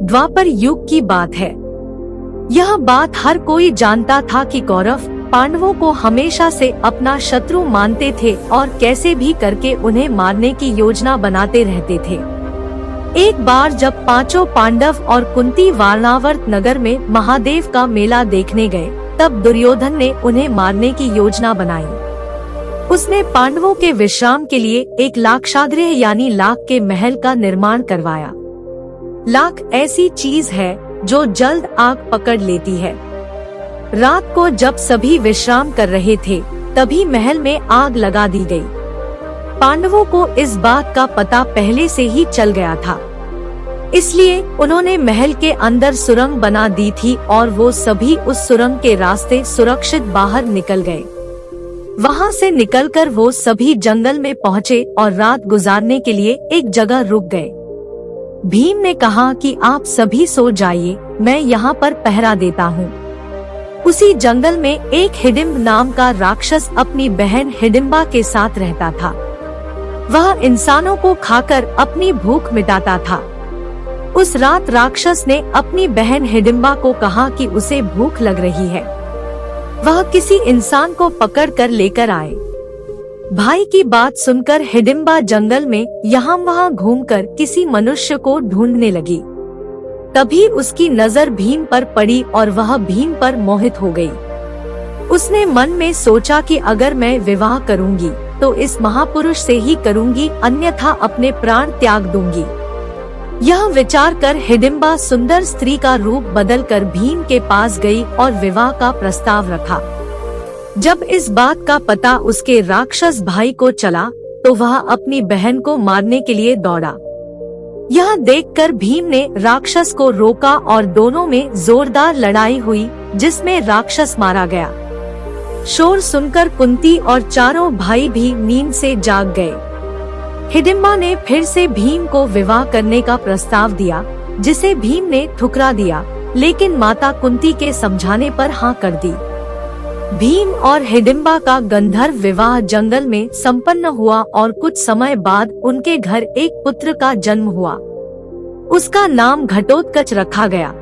द्वापर युग की बात है। यह बात हर कोई जानता था कि कौरव पांडवों को हमेशा से अपना शत्रु मानते थे और कैसे भी करके उन्हें मारने की योजना बनाते रहते थे। एक बार जब पांचों पांडव और कुंती वारणावर्त नगर में महादेव का मेला देखने गए, तब दुर्योधन ने उन्हें मारने की योजना बनाई। उसने पांडवों के विश्राम के लिए एक लाक्षागृह यानी लाख के महल का निर्माण करवाया। लाख ऐसी चीज है जो जल्द आग पकड़ लेती है। रात को जब सभी विश्राम कर रहे थे, तभी महल में आग लगा दी गई। पांडवों को इस बात का पता पहले से ही चल गया था, इसलिए उन्होंने महल के अंदर सुरंग बना दी थी और वो सभी उस सुरंग के रास्ते सुरक्षित बाहर निकल गए। वहां से निकलकर वो सभी जंगल में पहुँचे और रात गुजारने के लिए एक जगह रुक गए। भीम ने कहा कि आप सभी सो जाइए, मैं यहाँ पर पहरा देता हूँ। उसी जंगल में एक हिडिंब नाम का राक्षस अपनी बहन हिडिंबा के साथ रहता था। वह इंसानों को खाकर अपनी भूख मिटाता था। उस रात राक्षस ने अपनी बहन हिडिंबा को कहा कि उसे भूख लग रही है। वह किसी इंसान को पकड़ कर लेकर आए। भाई की बात सुनकर हिडिंबा जंगल में यहाँ वहाँ घूमकर किसी मनुष्य को ढूंढने लगी। तभी उसकी नजर भीम पर पड़ी और वह भीम पर मोहित हो गई। उसने मन में सोचा कि अगर मैं विवाह करूंगी तो इस महापुरुष से ही करूंगी, अन्यथा अपने प्राण त्याग दूंगी। यह विचार कर हिडिंबा सुंदर स्त्री का रूप बदलकर भीम के पास गई और विवाह का प्रस्ताव रखा। जब इस बात का पता उसके राक्षस भाई को चला, तो वह अपनी बहन को मारने के लिए दौड़ा। यह देखकर भीम ने राक्षस को रोका और दोनों में जोरदार लड़ाई हुई, जिसमें राक्षस मारा गया। शोर सुनकर कुंती और चारों भाई भी नींद से जाग गए। हिडिंबा ने फिर से भीम को विवाह करने का प्रस्ताव दिया, जिसे भीम ने ठुकरा दिया, लेकिन माता कुंती के समझाने पर हाँ कर दी। भीम और हिडिंबा का गंधर्व विवाह जंगल में संपन्न हुआ और कुछ समय बाद उनके घर एक पुत्र का जन्म हुआ। उसका नाम घटोत्कच रखा गया।